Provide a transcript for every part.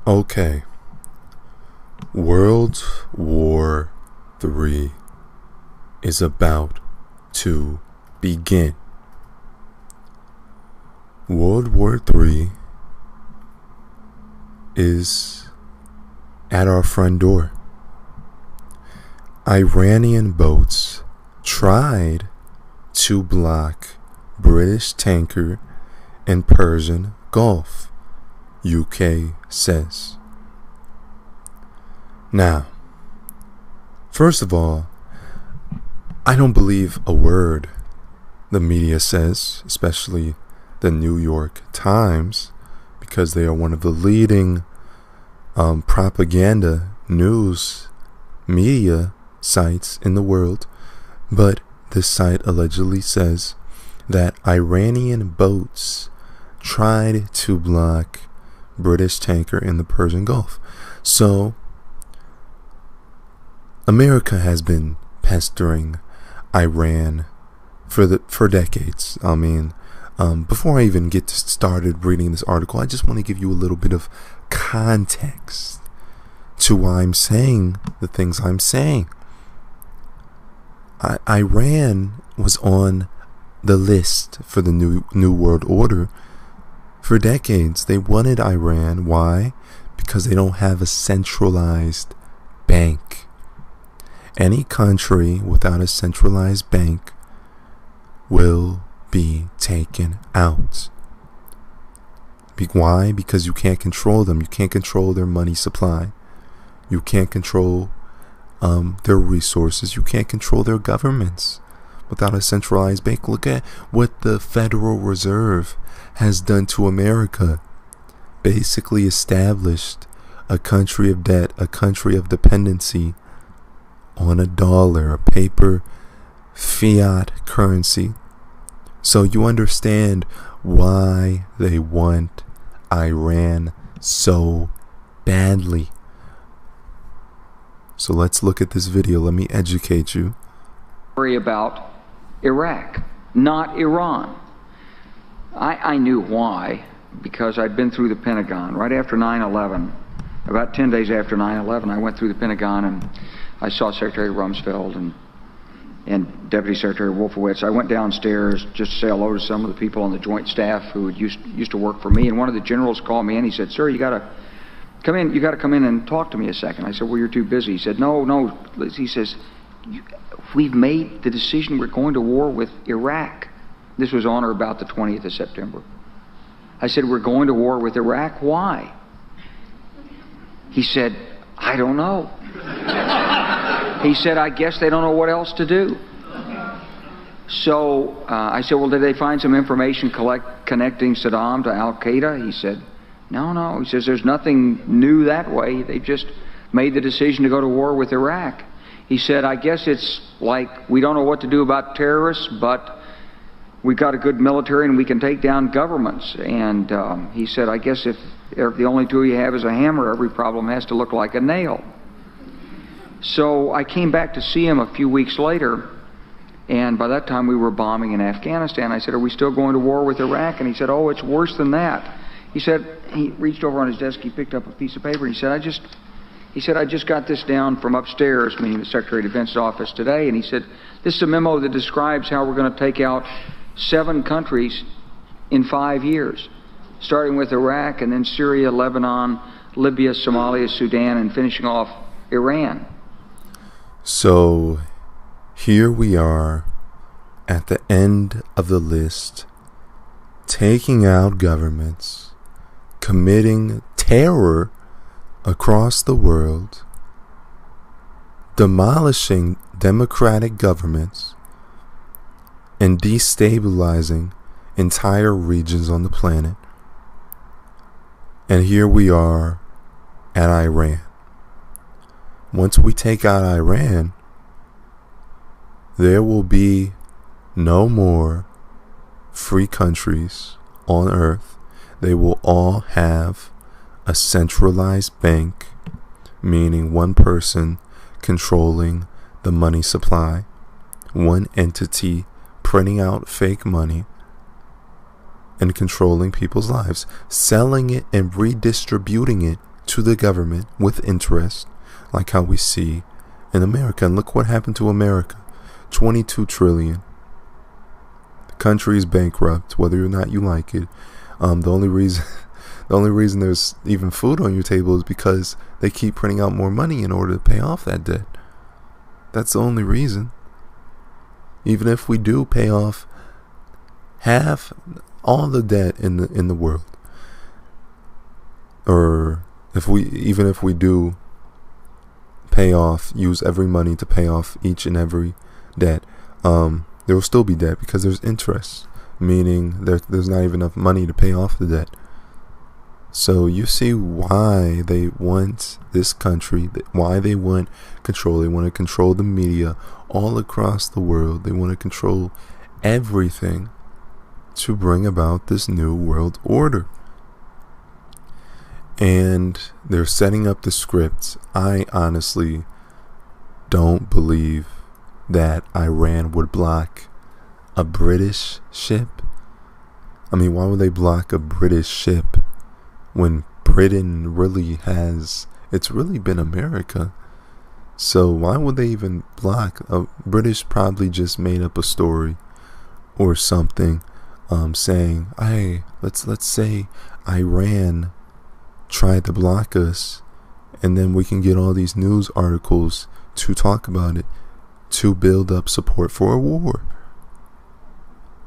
Okay, World War III is about to begin. World War III is at our front door. Iranian boats tried to block British tanker in Persian Gulf, UK says. Now, first of all, I don't believe a word the media says, especially the New York Times, because they are one of the leading propaganda news media sites in the world. But this site allegedly says that Iranian boats tried to block British tanker in the Persian Gulf. So America has been pestering Iran for decades. I mean, before I even get started reading this article, I just want to give you a little bit of context to why I'm saying the things I'm saying. Iran was on the list for the New World Order for decades. They wanted Iran. Why? Because they don't have a centralized bank. Any country without a centralized bank will be taken out. Why? Because you can't control them. You can't control their money supply. You can't control their resources. You can't control their governments without a centralized bank. Look at what the Federal Reserve has done to America. Basically established a country of debt, a country of dependency on a dollar, a paper fiat currency. So you understand why they want Iran so badly. So let's look at this video. Let me educate you. Worry about Iraq, not Iran. I knew why, because I'd been through the Pentagon right after 9/11. About 10 days after 9/11, I went through the Pentagon and I saw Secretary Rumsfeld and Deputy Secretary Wolfowitz. I went downstairs just to say hello to some of the people on the Joint Staff who used to work for me, and one of the generals called me in. He said, "Sir, you got to come in. You got to come in and talk to me a second." I said, "Well, you're too busy." He said, "No." He says, "We've made the decision. We're going to war with Iraq." This was on or about the 20th of September. I said, "We're going to war with Iraq. Why?" He said, "I don't know." He said, "I guess they don't know what else to do." So I said, "Well, did they find some information connecting Saddam to Al-Qaeda?" He said, No. He says, "There's nothing new that way. They just made the decision to go to war with Iraq." He said, "I guess it's like we don't know what to do about terrorists, but we've got a good military and we can take down governments." And he said, "I guess if the only tool you have is a hammer, every problem has to look like a nail." So I came back to see him a few weeks later, and by that time we were bombing in Afghanistan. I said, "Are we still going to war with Iraq?" And he said, "Oh, it's worse than that." He said, he reached over on his desk, he picked up a piece of paper, and he said, I just got this down from upstairs," meaning the Secretary of Defense's office today, and he said, "This is a memo that describes how we're going to take out 7 countries in 5 years, starting with Iraq and then Syria, Lebanon, Libya, Somalia, Sudan, and finishing off Iran." So here we are at the end of the list, taking out governments, committing terror across the world, demolishing democratic governments, and destabilizing entire regions on the planet. And here we are at Iran. Once we take out Iran, there will be no more free countries on earth. They will all have a centralized bank, meaning one person controlling the money supply, one entity printing out fake money and controlling people's lives, selling it and redistributing it to the government with interest, like how we see in America. And look what happened to America. 22 trillion. The country is bankrupt, whether or not you like it. The only reason there's even food on your table is because they keep printing out more money in order to pay off that debt. That's the only reason. Even if we do pay off half all the debt in the world, or if we do use every money to pay off each and every debt, there will still be debt because there's interest, meaning there's not even enough money to pay off the debt. So you see why they want this country, why they want control. They want to control the media all across the world. They want to control everything to bring about this new world order. And they're setting up the script. I honestly don't believe that Iran would block a British ship. I mean, why would they block a British ship when Britain it's really been America? So why would they even block? British probably just made up a story or something, saying, hey, let's say Iran tried to block us, and then we can get all these news articles to talk about it, to build up support for a war.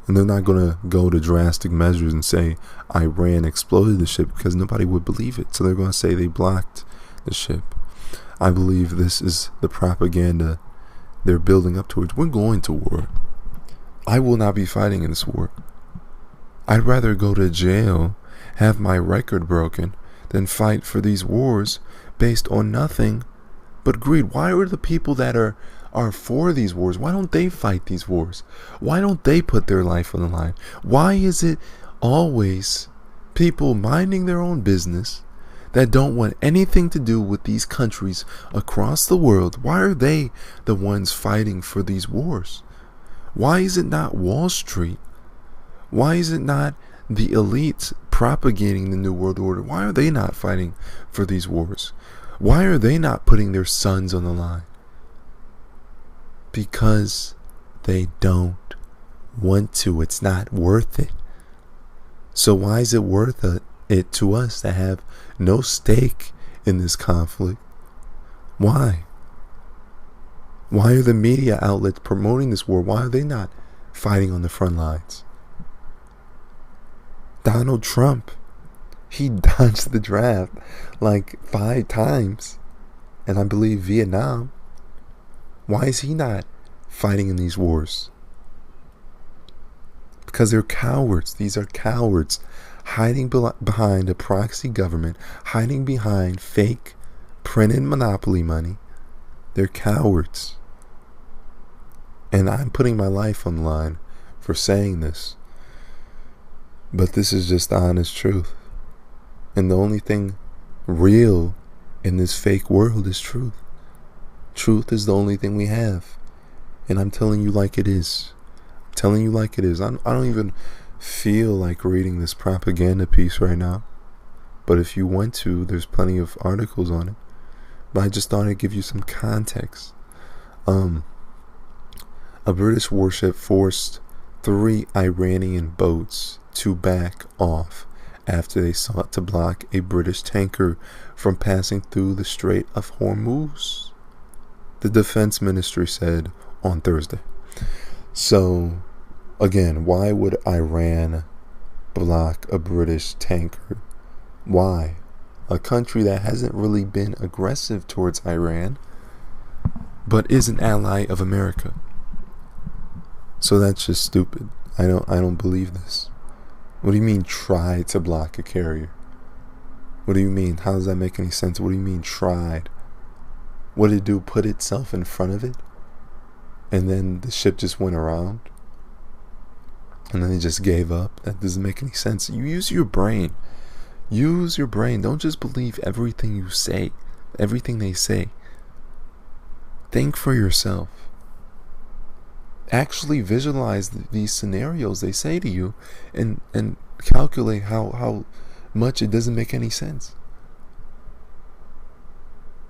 And they're not going to go to drastic measures and say Iran exploded the ship, because nobody would believe it. So they're going to say they blocked the ship. I believe this is the propaganda they're building up towards. We're going to war. I will not be fighting in this war. I'd rather go to jail, have my record broken, than fight for these wars based on nothing but greed. Why are the people that are for these wars, why don't they fight these wars? Why don't they put their life on the line? Why is it always people minding their own business that don't want anything to do with these countries across the world? Why are they the ones fighting for these wars? Why is it not Wall Street? Why is it not the elites propagating the New World Order? Why are they not fighting for these wars? Why are they not putting their sons on the line? Because they don't want to. It's not worth it. So why is it worth it to us to have no stake in this conflict? Why? Why are the media outlets promoting this war? Why are they not fighting on the front lines? Donald Trump, he dodged the draft like 5 times, and I believe Vietnam. Why is he not fighting in these wars? Because they're cowards. These are cowards, hiding behind a proxy government, hiding behind fake printed monopoly money. They're cowards. And I'm putting my life on the line for saying this. But this is just the honest truth. And the only thing real in this fake world is truth. Truth is the only thing we have. And I'm telling you like it is. I'm telling you like it is. I don't even feel like reading this propaganda piece right now. But if you want to, there's plenty of articles on it. But I just thought I'd give you some context. A British warship forced 3 Iranian boats to back off after they sought to block a British tanker from passing through the Strait of Hormuz, the Defense Ministry said on Thursday. So, again, why would Iran block a British tanker? Why? A country that hasn't really been aggressive towards Iran, but is an ally of America. So that's just stupid. I don't believe this. What do you mean try to block a carrier? What do you mean? How does that make any sense? What do you mean tried? What did it do? Put itself in front of it? And then the ship just went around? And then it just gave up? That doesn't make any sense. You use your brain. Use your brain. Don't just believe everything you say, everything they say. Think for yourself. Actually visualize these scenarios they say to you and calculate how much it doesn't make any sense.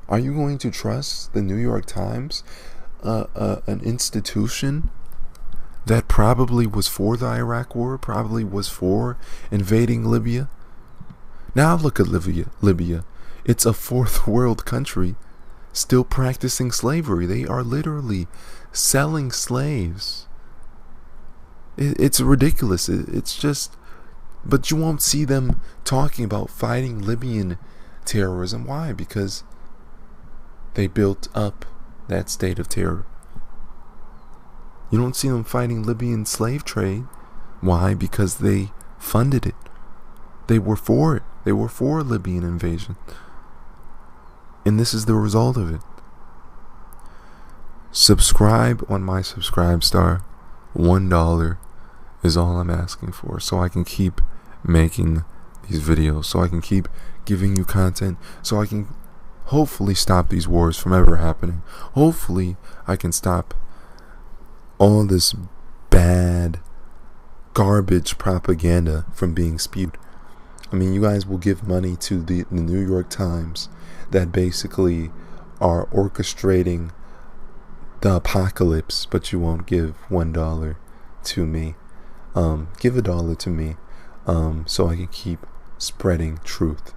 Are you going to trust the New York Times, an institution that probably was for the Iraq War, probably was for invading Libya? Now look at Libya. It's a fourth world country still practicing slavery. They are literally selling slaves. It's ridiculous. It's just, but you won't see them talking about fighting Libyan terrorism. Why? Because they built up that state of terror. You don't see them fighting Libyan slave trade. Why? Because they funded it. They were for it. They were for Libyan invasion. And this is the result of it. Subscribe on my Subscribestar. $1 is all I'm asking for, so I can keep making these videos, so I can keep giving you content, so I can hopefully stop these wars from ever happening. Hopefully I can stop all this bad garbage propaganda from being spewed. I mean, you guys will give money to the New York Times that basically are orchestrating the apocalypse, but you won't give $1 to me. Give $1 to me, so I can keep spreading truth.